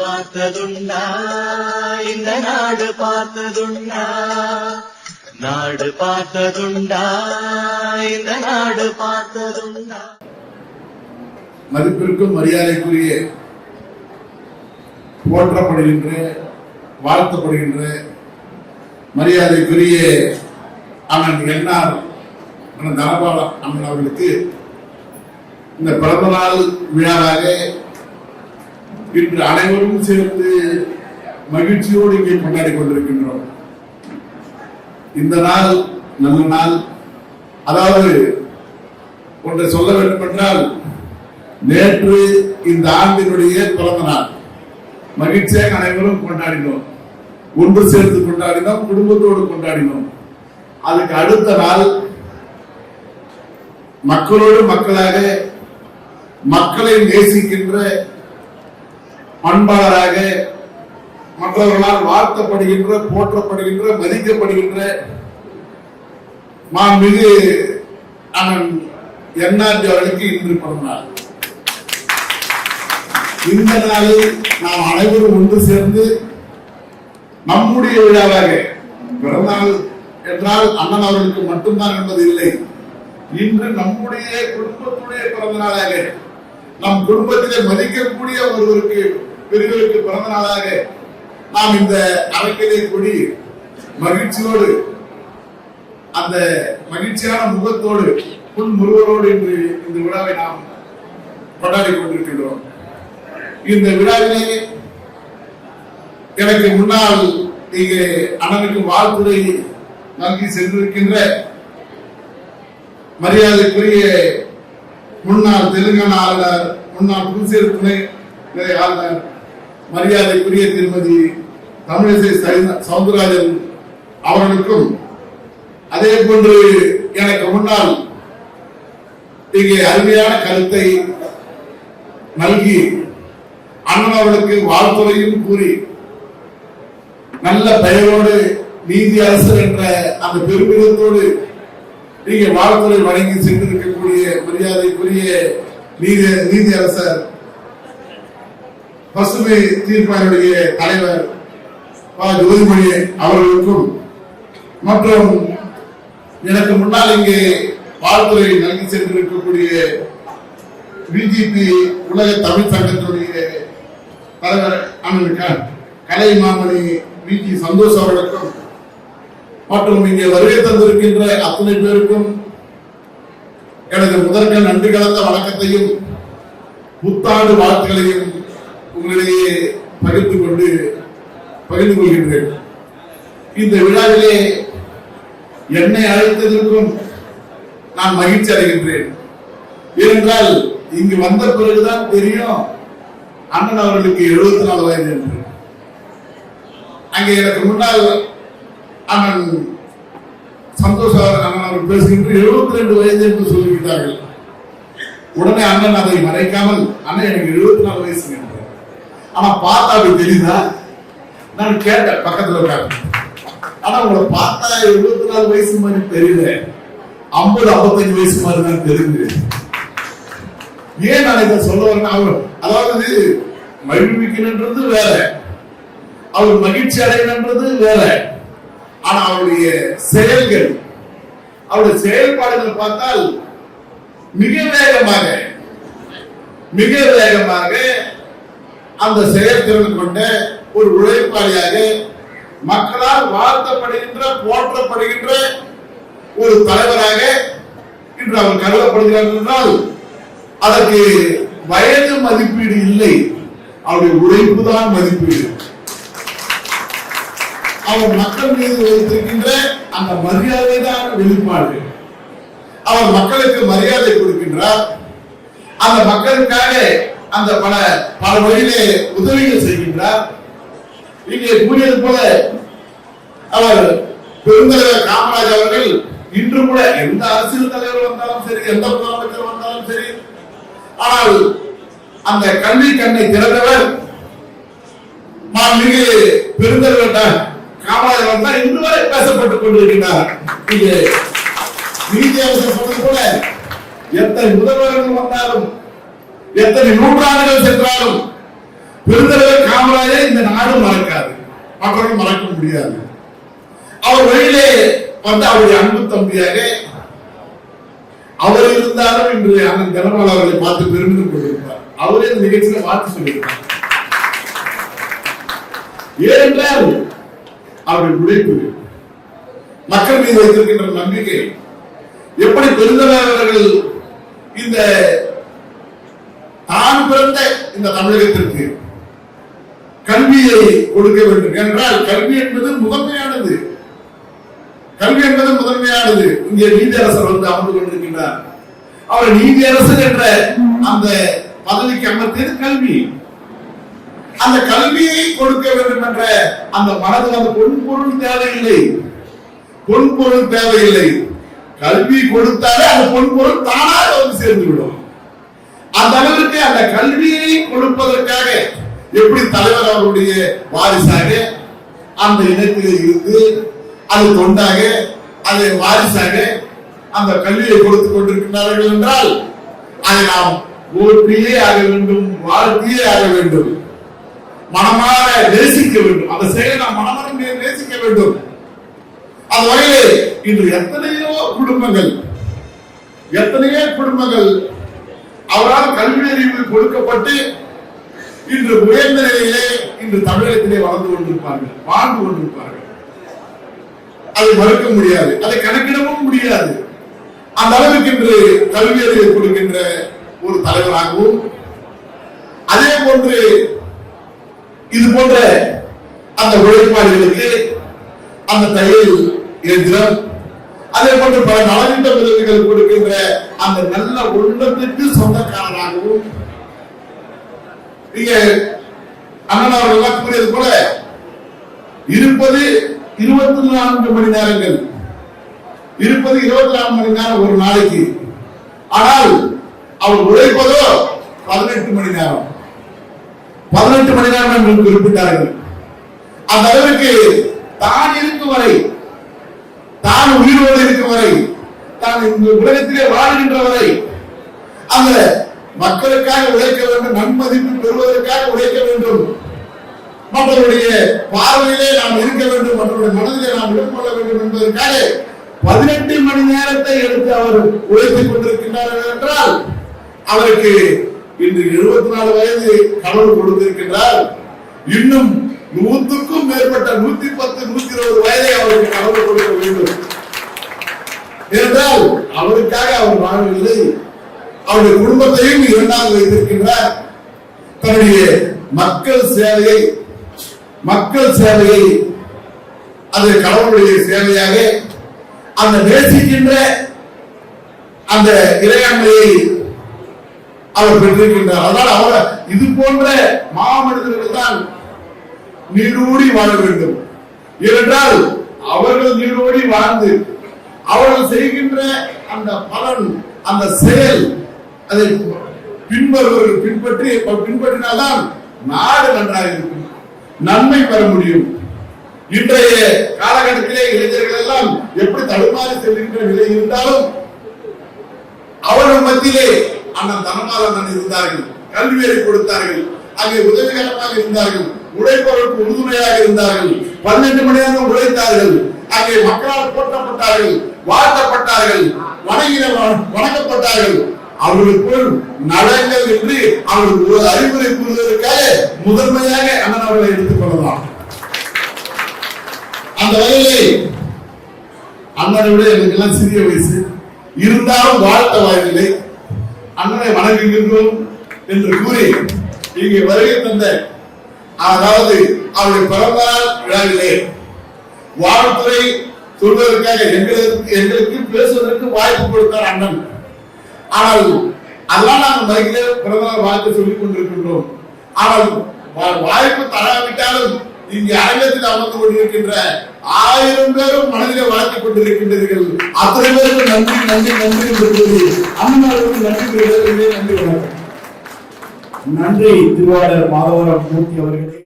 பார்த்ததுண்டா இந்த நாடு பார்த்ததுண்டா, நாடு பார்த்ததுண்டா இந்த நாடு பார்த்ததுண்டா. மதிப்பிற்கும் மரியாதைக்குரிய போற்றப்படுகின்ற வாழ்த்தப்படுகின்ற மரியாதைக்குரிய அண்ணன் என்ஆர் அண்ணன் தனபால அண்ணன் அவர்களுக்கு இந்த பிறந்த நாள் விழாவாக இன்று அனைவரும் சேர்ந்து மகிழ்ச்சியோடு இங்கே கொண்டாடி கொண்டிருக்கின்றோம். இந்த நாள் நல்ல நாள். அதாவது ஒன்றை சொல்ல வேண்டும் என்றால், நேற்று இந்த ஆண்டினுடைய பிறந்த நாள் மகிழ்ச்சியாக அனைவரும் கொண்டாடினோம், ஒன்று சேர்ந்து கொண்டாடினோம், குடும்பத்தோடு கொண்டாடினோம். அதுக்கு அடுத்த நாள் மக்களோடு மக்களாக மக்களை நேசிக்கின்ற பண்பாளராக மற்றவர்களால் வாழ்த்தப்படுகின்ற, போற்றப்படுகின்ற, மதிக்கப்படுகின்ற மாண்புமிகு அண்ணன் என்ஆர்ஜி அவர்களுக்கு இன்று பிறந்த நாள். இந்த நாளில் நாம் அனைவரும் ஒன்று சேர்ந்து நம்முடைய விழாவாக, பிறந்தநாள் என்றால் அண்ணன் அவர்களுக்கு மட்டும்தான் என்பது இல்லை, இன்று நம்முடைய குடும்பத்துடைய பிறந்த நாளாக, நம் குடும்பத்திலே மதிக்கக்கூடிய ஒருவருக்கு பெரியவருக்கு பிறந்த நாளாக நாம் இந்த அரங்கிலே கூடி மகிழ்ச்சியோடு, அந்த மகிழ்ச்சியான முகத்தோடு, புன்முறுவலோடு இன்று இந்த விழாவை நாம் கொண்டாடி கொண்டிருக்கின்றோம். இந்த விழாவிலே எனக்கு முன்னால் இங்கே அண்ணனுக்கு வாழ்த்துறை நல்கி சென்றிருக்கின்ற மரியாதைக்குரிய முன்னாள் தெலுங்கானா ஆளுநர், முன்னாள் புதுச்சேரி துணை ஆளுநர் மரியாதைக்குரிய திருமதி தமிழிசை சவுந்தரராஜன் அவர்களுக்கும், அதே போன்று எனக்கு முன்னால் இங்கே அருமையான கருத்தை நல்கி அண்ணன் அவர்களுக்கு வாழ்த்துறையும் கூறி நல்ல பெயரோடு நீதி அரசர் என்ற அந்த பெருமிதத்தோடு நீங்க வாழ்த்துறை வழங்கி சென்றிருக்கக்கூடிய மரியாதைக்குரிய நீதி அரசர் பசுமை தீர்ப்பானுடைய தலைவர் ஜோதிமணி அவர்களுக்கும், மற்றும் எனக்கு முன்னால் இங்கே வாழ்த்துறை நல்கி சென்றிருக்கக்கூடிய பிஜேபி உலக தமிழ் சங்கத்தினுடைய தலைவர் அண்ணன் கலை மாமணி விஜி சந்தோஷ் அவர்களுக்கும், மற்றும் இங்கே வருகை தந்திருக்கின்ற அத்தனை பேருக்கும் எனது முதற்க நன்றி கலந்த வணக்கத்தையும் புத்தாண்டு வாழ்த்துக்களையும் உங்களிடையே பகிர்ந்து கொள்கின்றேன். இந்த விழாவிலே என்னை அழைத்ததற்கும் நான் மகிழ்ச்சி அடைகின்றேன். ஏனென்றால் இங்கு வந்த பிறகுதான் தெரியும் அண்ணன் அவர்களுக்கு 74 வயது என்று. அங்கே எனக்கு முன்னால் அண்ணன் சந்தோஷ் அண்ணன் அவர்கள் பேசுகின்ற 72 வயது என்று சொல்லிவிட்டார்கள். உடனே அண்ணன் அதை மறைக்காமல், அண்ணன் எனக்கு 74 வயசு என்றார். ஆனா பார்த்தா அப்படி தெரியுதா? நான் கேட்டேன் பக்கத்துல இருக்காங்க, ஆனா உங்களை பார்த்தா 74 வயசு மாதிரி தெரியல, 50-55 வயசு மாதிரி தான் தெரியுது. ஏன் நான் இதை சொல்ல வரேன்னா, அவர் அதாவது மகிழ்விக்கணுன்றது வேற, அவர் மகிழ்ச்சி அடையணுன்றது வேற. ஆனா அவருடைய செயல்கள், அவருடைய செயல்பாடுகள் பார்த்தால் மிக வேகமாக அந்த செயல்திறன் கொண்ட ஒரு உழைப்பாளியாக, மக்களால் வாழ்த்தப்படுகின்ற, போற்றப்படுகின்ற ஒரு தலைவராக இன்று அவர் கருதப்படுகிறார் என்றால் அதற்கு வயது மதிப்பீடு இல்லை, அவருடைய உழைப்பு தான் மதிப்பீடு. அவர் மக்கள் மீது வைத்திருக்கின்ற அந்த மரியாதை தான் வெளிப்பாடு. அவர் மக்களுக்கு மரியாதை கொடுக்கின்றார், அந்த மக்களுக்காக அந்த பல வழியிலே உதவிகள் செய்கின்றார். இங்கே கூறியது போல அவர் பெருந்தலைவர் காமராஜ் அவர்கள் இன்று கூட எந்த அரசியல் தலைவர் வந்தாலும் சரி, எந்த முதலமைச்சர் வந்தாலும் சரி, ஆனால் அந்த கல்வி கண்ணை திறந்தவர் மாண்புமிகு பெருந்தலைவர் காமராஜர் வந்தா இன்று வரை பேசப்பட்டுக் கொண்டிருக்கிறார். இங்கே நீதி அரசர் சொன்னது போல எத்தனை முதல்வர்கள் வந்தாலும், எத்தனை நூற்றாண்டுகள் சென்றாலும் பெருந்தலைவர் காமராஜரை இந்த நாடு மறக்காது, மக்களும் மறக்க முடியாது. அவர் வழியிலே வந்து அவருடைய அன்பு தம்பியாக அவர் இருந்தாலும் இன்று அண்ணன் தனபால் அவர்களை பார்த்து பெருமிதம் கொண்டிருப்பார். அவரே இந்த நிகழ்ச்சியில பார்த்து சொல்லியிருப்பார். ஏனென்றால் அவருடைய உழைப்பு, மக்கள் மீது வைத்திருக்கின்ற நம்பிக்கை, எப்படி பெருந்தலைவர்கள் இந்த தான் பிறந்த இந்த தமிழகத்திற்கு கல்வியை கொடுக்க வேண்டும் என்றால் கல்வி என்பது முதன்மையானது. கல்வி என்பது முதன்மையானது. இங்கே நீதியரசர் வந்து அமர்ந்து கொண்டிருக்கின்றார். அவர் நீதியரசர் என்ற அந்த பதவிக்கு அமர்த்தியது கல்வி. அந்த கல்வியை கொடுக்க வேண்டும் என்ற அந்த மனது அந்த பொன்பொருள் தேவையில்லை, பொன்பொருள் தேவையில்லை. கல்வி கொடுத்தாலே அந்த பொன்பொருள் தானாக வந்து சேர்ந்து விடும். அந்த அளவிற்கு அந்த கல்வியை கொடுப்பதற்காக எப்படி தலைவர் அவருடைய வாரிசாக அந்த இனத்திலே இருந்து அது தொண்டாக அது வாரிசாக அந்த கல்வியை கொடுத்துக் கொண்டிருக்கிறார்கள் என்றால் அதை நாம் போற்றியே ஆக வேண்டும், வாழ்த்தியே ஆக வேண்டும், மனமாற நேசிக்க வேண்டும். அந்த செயலை நாம் மனமாற நேசிக்க வேண்டும். அந்த வகையிலே இன்று எத்தனையோ குடும்பங்கள் அவரால் கல்வி அறிவு கொடுக்கப்பட்டு இன்று உயர்ந்த நிலையிலே இன்று தமிழகத்திலே வாழ்ந்து கொண்டிருப்பார்கள். அதை மறுக்க முடியாது, அதை கணக்கிடவும் முடியாது. அந்த அளவுக்கு இன்று கல்வி அறிவை கொடுக்கின்ற ஒரு தலைவராகவும், அதே போன்று இது போன்ற அந்த உழைப்பாளிகளுக்கு அந்த தையல் இயந்திரம், அதே போன்று பல நலத்திட்ட உதவிகள் கொடுக்கின்ற அந்த நல்ல உள்ளத்திற்கு சொந்தக்காரராகவும் இங்க அண்ணன் அவர்கள் கூறியது போல இருப்பது 24 மணி நேரங்கள், இருப்பது 24 மணி நேரம் ஒரு நாளைக்கு. ஆனால் அவர் உழைப்பதோ 18 மணி நேரம், 18 மணி நேரம் என்று குறிப்பிட்டார்கள். அந்த அளவிற்கு தான் இருக்கும் வரை, தான் உயிரோடு இருக்கும் வரை, தான் இந்த உலகத்திலே வாழ்கின்ற வரை அந்த மக்களுக்காக உழைக்க வேண்டும், நன்மதிப்பு பெறுவதற்காக உழைக்க வேண்டும், மற்றவருடைய பார்வையிலே நாம் இருக்க வேண்டும், மற்றவருடைய மனதிலே நாம் இடம்பெற வேண்டும் என்பதற்காக 18 மணி நேரத்தை எடுத்து அவர் உழைத்துக் கொண்டிருக்கின்றார் என்றால் அவருக்கு இன்று 74 வயது கடவுள் கொடுத்திருக்கின்றார். இன்னும் 100க்கும் மேற்பட்ட 110, 120 வயதை அவருக்கு கடவுள் கொடுக்க வேண்டும். என்றால் அவருக்காக அவர் வாழவில்லை, அவருடைய குடும்பத்தையும் இரண்டாக வைத்திருக்கின்றார். தன்னுடைய மக்கள் சேவையை அது கடவுளுடைய சேவையாக அந்த நேசிக்கின்ற அந்த இறையாண்மையை அவர் பெற்றிருக்கின்றார். அதனால் அவர் இது போன்ற மாமனிதர்கள் தான் நீடூடி வாழ வேண்டும். ஏனென்றால் அவர்கள் நீடூடி வாழ்ந்து அவர்கள் செய்கின்ற அந்த பலன், அந்த செயல், அதை பின்பற்றினால்தான் நாடு நன்றாக இருக்கும், நன்மை பெற முடியும். இன்றைய காலகட்டத்திலே இளைஞர்கள் எல்லாம் எப்படி தடுமாறி செல்கின்ற நிலை இருந்தாலும் அவர்கள் மத்தியிலே அண்ணன் தனபால் இருந்தார்கள், கல்வியை கொடுத்தார்கள், அங்கே உதவிகரமாக இருந்தார்கள், உழைப்பவர்களுக்கு உறுதுணையாக இருந்தார்கள், 12 மணி நேரம் உழைத்தார்கள், அங்கே மக்களால் போற்றப்பட்டார்கள், வாழ்த்தப்பட்டார்கள், வணங்கப்பட்டார்கள். அவர்களுக்குள் நலங்கள் என்று அவர்களுக்கு ஒரு அறிவுரை கூறுவதற்காக முதன்மையாக அண்ணன் அவர்களை எடுத்துக் கொள்ளலாம். அந்த வகையிலே அண்ணனை விட எனக்கு எல்லாம் சிறிய வயசு இருந்தாலும் வாழ்த்த வாயில்லை, அண்ணனை வணங்குகின்றோம் என்று கூறி இங்கே வருகை தந்த, அதாவது அவருடைய பிறந்தநாள் விழாவிலே வாழ்த்துறை சொல்வதற்காக எங்களுக்கு பேசுவதற்கு வாய்ப்பு கொடுத்தார் அண்ணன். ஆனால் அதெல்லாம் நாங்கள் மறுக்கிற பிறந்தநாள் வாழ்த்து சொல்லிக் கொண்டிருக்கின்றோம். ஆனால் வாய்ப்பு தராவிட்டாலும் இங்கே அரங்கத்தில் அமர்ந்து கொண்டிருக்கின்ற 1000 பேரும் மனதிலே வாழ்த்திக் கொண்டிருக்கின்றீர்கள். அத்தனை பேருக்கு நன்றி நன்றி நன்றி என்று கூறி அண்ணனுக்கு நன்றி. நன்றி திருவாளர் மாதவரம் மூர்த்தி அவர்களே.